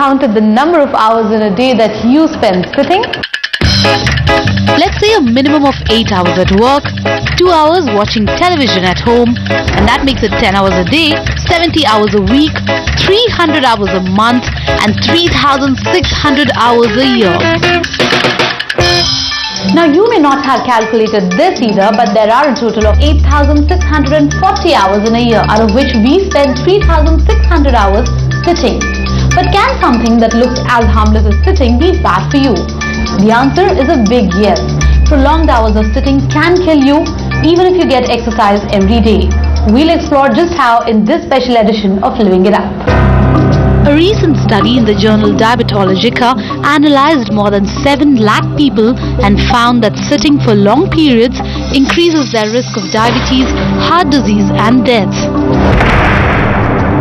counted the number of hours in a day that you spend sitting? Let's say a minimum of 8 hours at work, 2 hours watching television at home, and that makes it 10 hours a day, 70 hours a week, 300 hours a month, and 3,600 hours a year. Now you may not have calculated this either, but there are a total of 8,640 hours in a year, out of which we spend 3,600 hours sitting. But can something that looks as harmless as sitting be bad for you? The answer is a big yes. Prolonged hours of sitting can kill you even if you get exercise every day. We'll explore just how in this special edition of Living It Up. A recent study in the journal Diabetologica analyzed more than 7 lakh people and found that sitting for long periods increases their risk of diabetes, heart disease and deaths.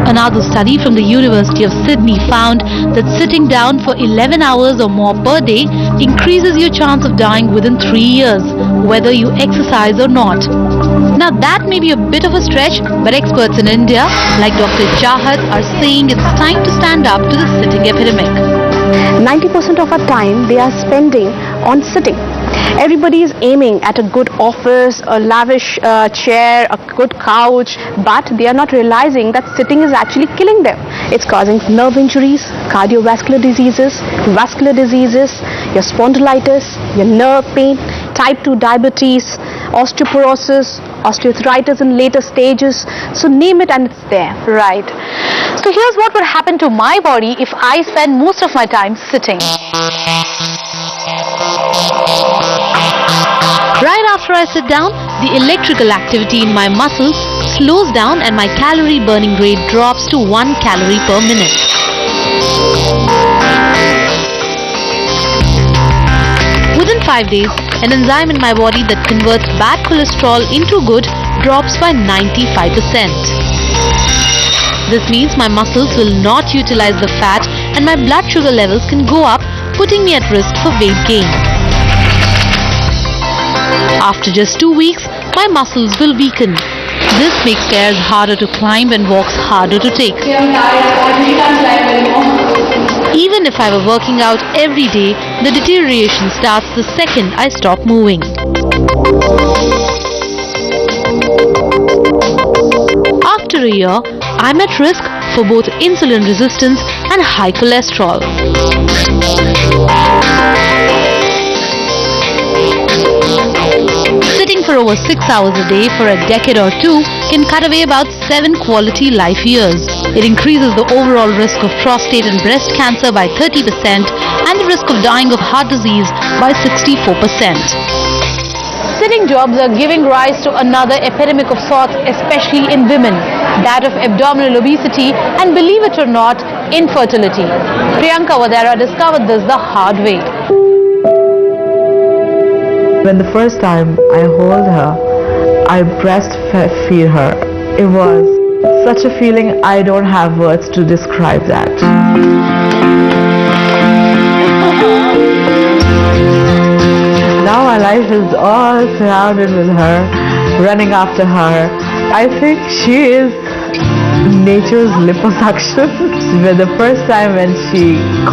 Another study from the University of Sydney found that sitting down for 11 hours or more per day increases your chance of dying within 3 years, whether you exercise or not. Now that may be a bit of a stretch, but experts in India, like Dr. Chahat, are saying it's time to stand up to the sitting epidemic. 90% of our time they are spending on sitting. Everybody is aiming at a good office, a lavish chair, a good couch, but they are not realizing that sitting is actually killing them. It's causing nerve injuries, cardiovascular diseases, vascular diseases, your spondylitis, your nerve pain, type 2 diabetes, osteoporosis, osteoarthritis in later stages. So name it and it's there. Right. So here's what would happen to my body if I spend most of my time sitting. Right after I sit down, the electrical activity in my muscles slows down and my calorie burning rate drops to 1 calorie per minute. Within 5 days, an enzyme in my body that converts bad cholesterol into good drops by 95%. This means my muscles will not utilize the fat and my blood sugar levels can go up, putting me at risk for weight gain. After just 2 weeks, my muscles will weaken. This makes stairs harder to climb and walks harder to take. Even if I were working out every day, the deterioration starts the second I stop moving. After a year, I'm at risk for both insulin resistance and high cholesterol. Sitting for over 6 hours a day for a decade or two can cut away about 7 quality life years. It increases the overall risk of prostate and breast cancer by 30% and the risk of dying of heart disease by 64%. Sitting jobs are giving rise to another epidemic of sorts, especially in women, that of abdominal obesity and, believe it or not, infertility. Priyanka Vadera discovered this the hard way. When the first time I hold her, I breastfeed her. It was such a feeling, I don't have words to describe that. Now my life is all surrounded with her, running after her. I think she is nature's liposuction. The first time when she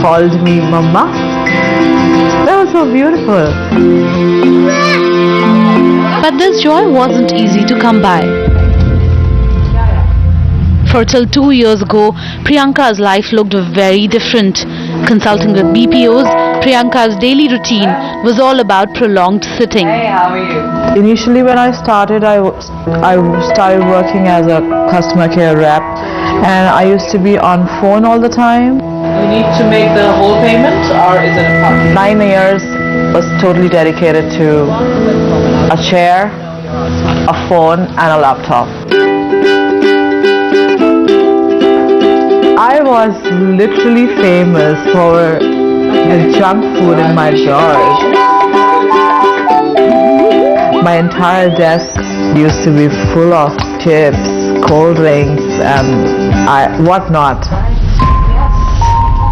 called me Mama, that was so beautiful. But this joy wasn't easy to come by. For till 2 years ago, Priyanka's life looked very different. Consulting with BPOs, Priyanka's daily routine was all about prolonged sitting. Hey, how are you? Initially when I started, I started working as a customer care rep, and I used to be on phone all the time. You need to make the whole payment, or is it a part? 9 years was totally dedicated to a chair, a phone and a laptop. I was literally famous for the junk food in my drawers. My entire desk used to be full of chips, cold drinks and whatnot.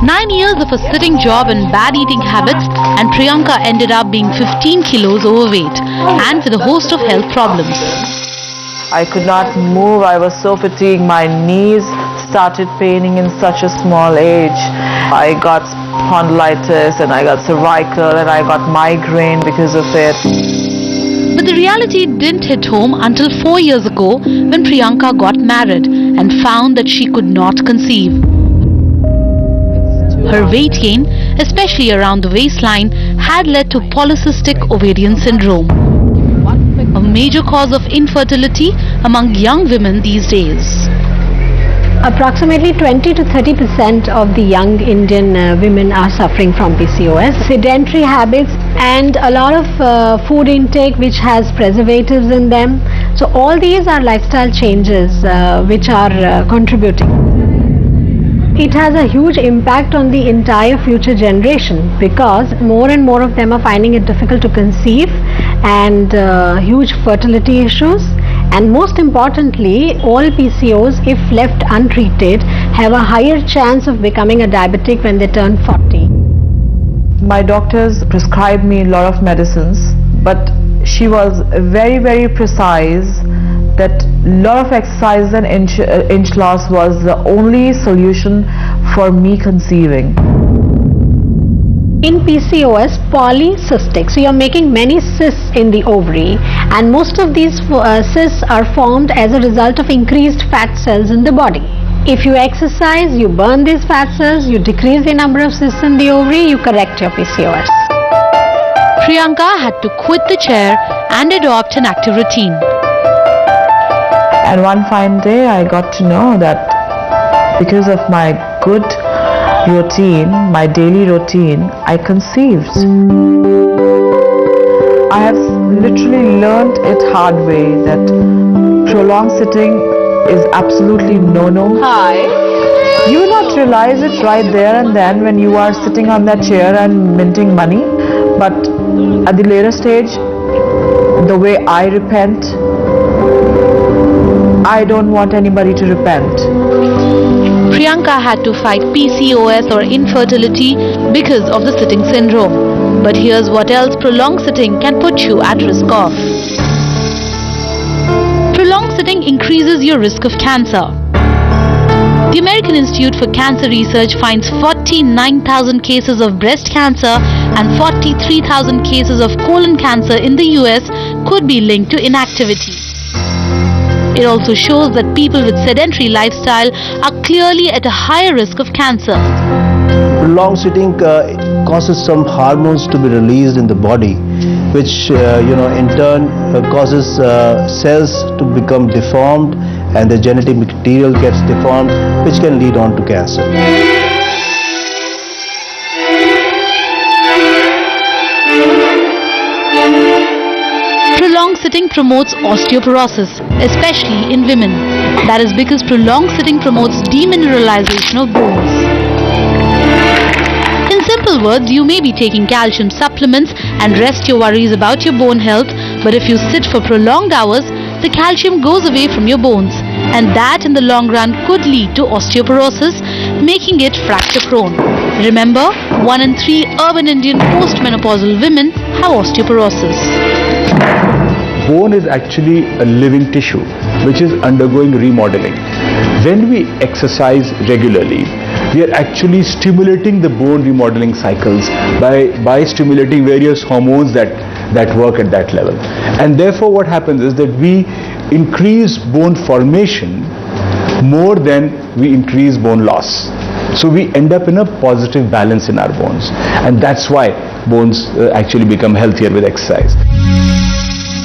9 years of a sitting job and bad eating habits, and Priyanka ended up being 15 kilos overweight and with a host of health problems. I could not move, I was so fatigued, my knees started paining in such a small age, I got spondylitis and I got cervical and I got migraine because of it. But the reality didn't hit home until 4 years ago when Priyanka got married and found that she could not conceive. Her weight gain, especially around the waistline, had led to polycystic ovarian syndrome, a major cause of infertility among young women these days. Approximately 20 to 30% of the young Indian women are suffering from PCOS. Sedentary habits and a lot of food intake which has preservatives in them. So all these are lifestyle changes which are contributing. It has a huge impact on the entire future generation because more and more of them are finding it difficult to conceive and huge fertility issues. And most importantly, all PCOS, if left untreated, have a higher chance of becoming a diabetic when they turn 40. My doctors prescribed me a lot of medicines, but she was very precise that lot of exercise and inch loss was the only solution for me conceiving. In PCOS, polycystic, so you're making many cysts in the ovary, and most of these cysts are formed as a result of increased fat cells in the body. If you exercise, you burn these fat cells, you decrease the number of cysts in the ovary, you correct your PCOS. Priyanka had to quit the chair and adopt an active routine. And one fine day I got to know that because of my good routine, my daily routine, I conceived. I have literally learned it hard way that prolonged sitting is absolutely no-no. Hi. You will not realize it right there and then when you are sitting on that chair and minting money, but at the later stage, the way I repent, I don't want anybody to repent. Priyanka had to fight PCOS or infertility because of the sitting syndrome. But here's what else prolonged sitting can put you at risk of. Prolonged sitting increases your risk of cancer. The American Institute for Cancer Research finds 49,000 cases of breast cancer and 43,000 cases of colon cancer in the US could be linked to inactivity. It also shows that people with sedentary lifestyle are clearly at a higher risk of cancer. Prolonged sitting causes some hormones to be released in the body, which in turn causes cells to become deformed, and the genetic material gets deformed, which can lead on to cancer. Prolonged sitting promotes osteoporosis, especially in women. That is because prolonged sitting promotes demineralization of bones. In simple words, you may be taking calcium supplements and rest your worries about your bone health, but if you sit for prolonged hours, the calcium goes away from your bones, and that in the long run could lead to osteoporosis, making it fracture prone. Remember, 1 in 3 urban Indian postmenopausal women have osteoporosis. Bone is actually a living tissue which is undergoing remodeling. When we exercise regularly, we are actually stimulating the bone remodeling cycles by stimulating various hormones that work at that level. And therefore what happens is that we increase bone formation more than we increase bone loss. So we end up in a positive balance in our bones, and that's why bones actually become healthier with exercise.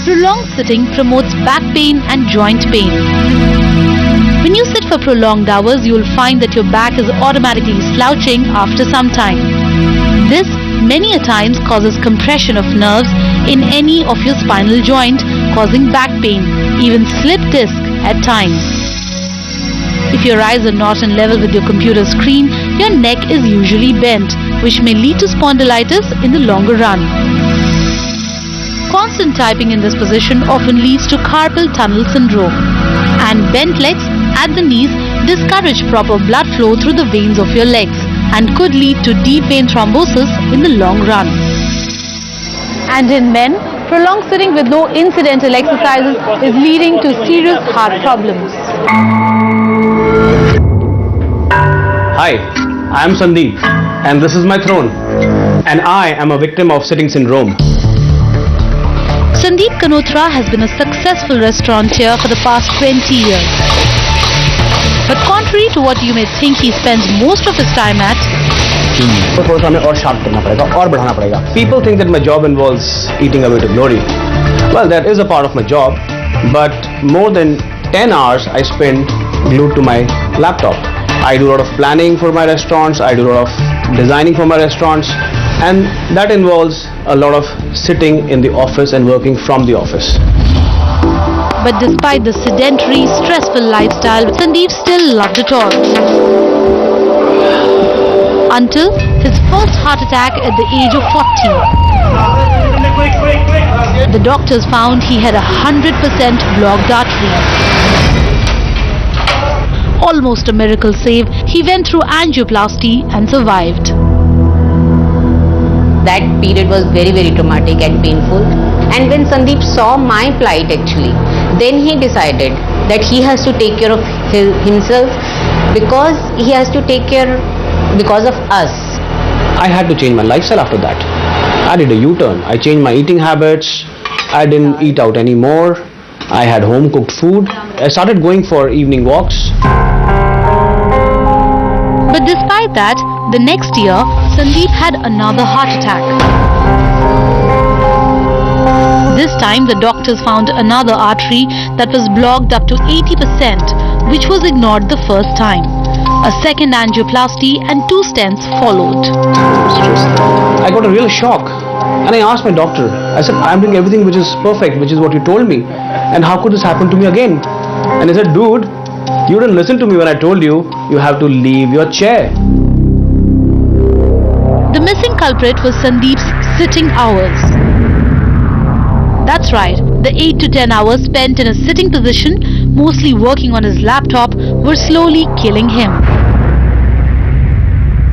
Prolonged sitting promotes back pain and joint pain. When you sit for prolonged hours, you will find that your back is automatically slouching after some time. This many a times causes compression of nerves in any of your spinal joint, causing back pain, even slip disc at times. If your eyes are not in level with your computer screen, your neck is usually bent, which may lead to spondylitis in the longer run. Constant typing in this position often leads to carpal tunnel syndrome, and bent legs at the knees discourage proper blood flow through the veins of your legs and could lead to deep vein thrombosis in the long run. And in men, prolonged sitting with no incidental exercises is leading to serious heart problems. Hi, I am Sandeep, and this is my throne. And I am a victim of sitting syndrome. Sandeep Kanotra has been a successful restaurateur for the past 20 years. But contrary to what you may think, he spends most of his time at People think that my job involves eating away to glory. Well, that is a part of my job, but more than 10 hours I spend glued to my laptop. I do a lot of planning for my restaurants, I do a lot of designing for my restaurants, and that involves a lot of sitting in the office and working from the office. But despite the sedentary, stressful lifestyle, Sandeep still loved it all. Until his first heart attack at the age of 40. The doctors found he had 100% blocked artery. Almost a miracle save, he went through angioplasty and survived. That period was very, very traumatic and painful. And when Sandeep saw my plight actually, then he decided that he has to take care of himself, because he has to take care because of us. I had to change my lifestyle after that. I did a U-turn. I changed my eating habits. I didn't eat out anymore. I had home cooked food. I started going for evening walks. But despite that, the next year, Sandeep had another heart attack. This time, the doctors found another artery that was blocked up to 80%, which was ignored the first time. A second angioplasty and 2 stents followed. I got a real shock, and I asked my doctor. I said, I'm doing everything which is perfect, which is what you told me, and how could this happen to me again? And he said, dude, you didn't listen to me when I told you have to leave your chair. The missing culprit was Sandeep's sitting hours. That's right, the 8 to 10 hours spent in a sitting position, mostly working on his laptop, were slowly killing him.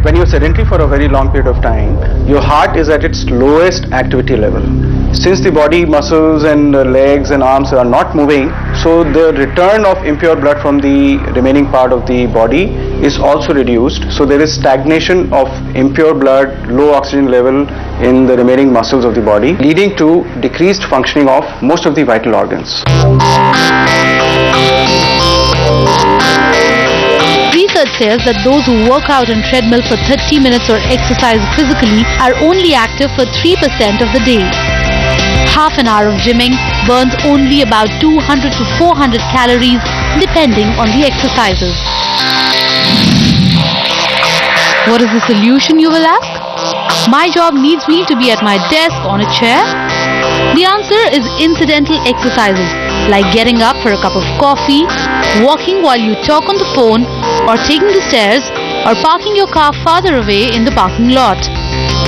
When you're sedentary for a very long period of time, your heart is at its lowest activity level. Since the body muscles and legs and arms are not moving, so the return of impure blood from the remaining part of the body is also reduced. So there is stagnation of impure blood, low oxygen level in the remaining muscles of the body, leading to decreased functioning of most of the vital organs. Research says that those who work out on treadmill for 30 minutes or exercise physically are only active for 3% of the day. Half an hour of gymming burns only about 200 to 400 calories depending on the exercises. What is the solution, you will ask? My job needs me to be at my desk on a chair? The answer is incidental exercises like getting up for a cup of coffee, walking while you talk on the phone, or taking the stairs, or parking your car farther away in the parking lot.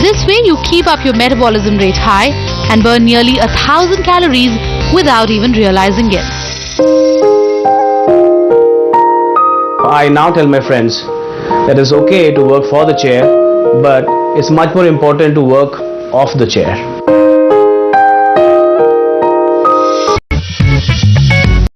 This way you keep up your metabolism rate high and burn nearly 1,000 calories without even realizing it. I now tell my friends that it's okay to work for the chair, but it's much more important to work off the chair.